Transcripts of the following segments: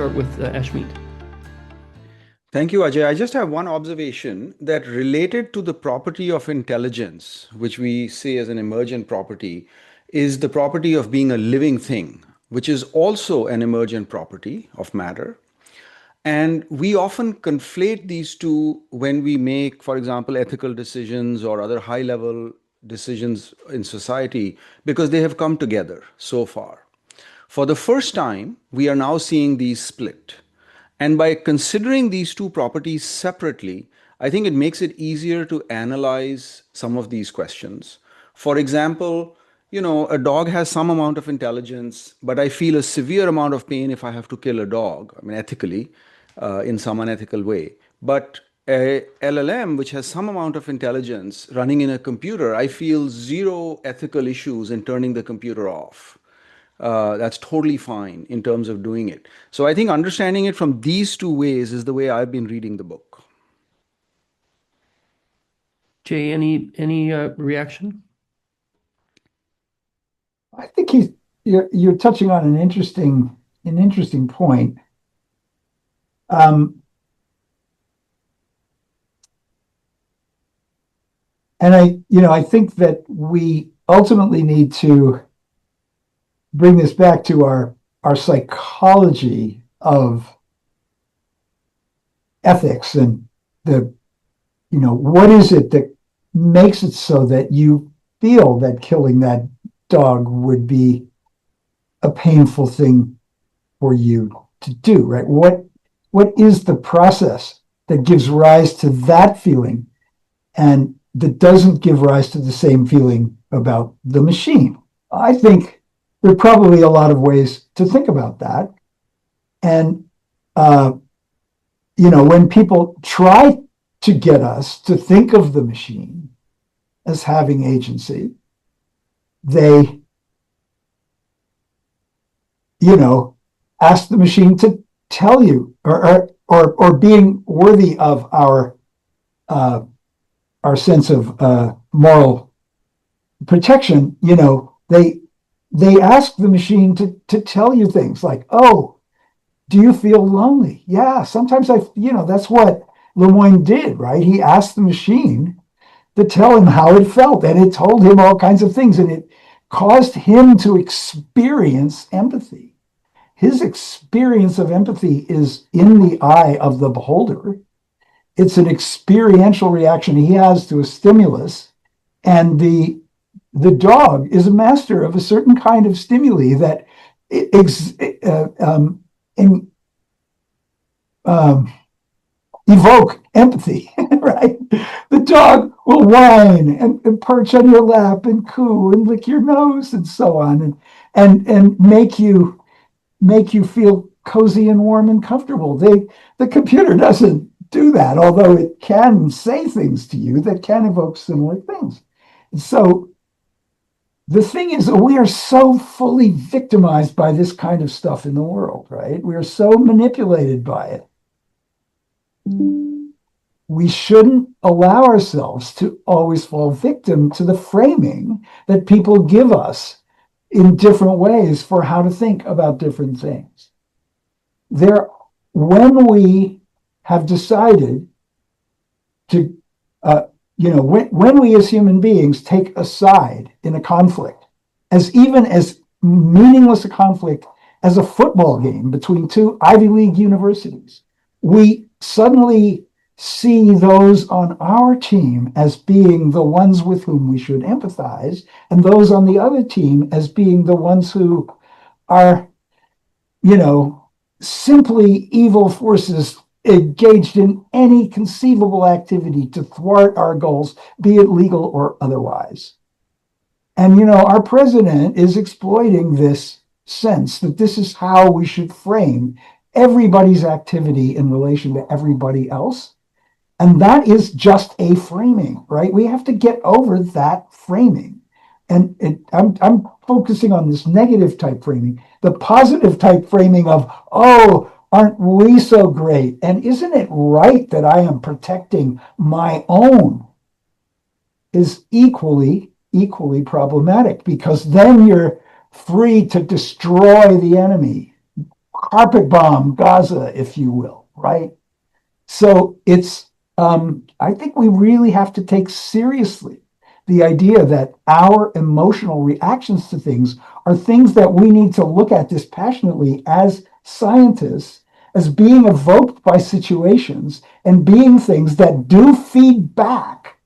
start with Ashmeet. Thank you, Ajay. I just have one observation that related to the property of intelligence, which we say as an emergent property, is the property of being a living thing, which is also an emergent property of matter. And we often conflate these two when we make, for example, ethical decisions or other high level decisions in society because they have come together so far. For the first time, we are now seeing these split. And by considering these two properties separately, I think it makes it easier to analyze some of these questions. For example, a dog has some amount of intelligence, but I feel a severe amount of pain if I have to kill a dog, I mean, ethically, in some unethical way. But a LLM, which has some amount of intelligence running in a computer, I feel zero ethical issues in turning the computer off. That's totally fine in terms of doing it. So I think understanding it from these two ways is the way I've been reading the book. Jay, any reaction? I think you're touching on an interesting point. And I think that we ultimately need to bring this back to our psychology of ethics and what is it that makes it so that you feel that killing that dog would be a painful thing for you to do, right? What is the process that gives rise to that feeling and that doesn't give rise to the same feeling about the machine? I think there are probably a lot of ways to think about that. And, when people try to get us to think of the machine as having agency, they, ask the machine to tell you or being worthy of our sense of moral protection, they ask the machine to tell you things like, oh, do you feel lonely? Yeah, sometimes that's what Lemoyne did, right? He asked the machine to tell him how it felt, and it told him all kinds of things, and it caused him to experience empathy. His experience of empathy is in the eye of the beholder. It's an experiential reaction he has to a stimulus, and the dog is a master of a certain kind of stimuli that evoke empathy, right? The dog will whine and perch on your lap and coo and lick your nose and so on, and make you feel cozy and warm and comfortable. The computer doesn't do that, although it can say things to you that can evoke similar things. So the thing is, we are so fully victimized by this kind of stuff in the world, right? We are so manipulated by it. We shouldn't allow ourselves to always fall victim to the framing that people give us in different ways for how to think about different things. When we have decided to, when we as human beings take a side in a conflict, even as meaningless a conflict as a football game between two Ivy League universities, we suddenly see those on our team as being the ones with whom we should empathize, and those on the other team as being the ones who are, simply evil forces engaged in any conceivable activity to thwart our goals, be it legal or otherwise. And, our president is exploiting this sense that this is how we should frame everybody's activity in relation to everybody else. And that is just a framing, right? We have to get over that framing. And I'm focusing on this negative type framing, the positive type framing of, oh, aren't we so great? And isn't it right that I am protecting my own is equally problematic, because then you're free to destroy the enemy carpet bomb Gaza, if you will, right? So I think we really have to take seriously the idea that our emotional reactions to things are things that we need to look at dispassionately as scientists, as being evoked by situations and being things that do feed back.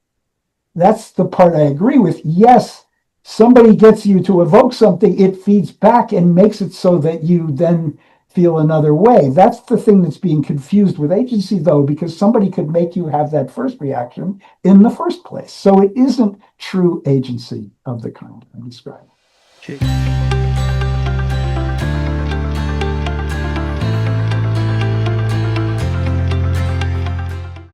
That's the part I agree with. Yes, somebody gets you to evoke something, it feeds back and makes it so that you then feel another way. That's the thing that's being confused with agency, though, because somebody could make you have that first reaction in the first place. So it isn't true agency of the kind I described. Jay.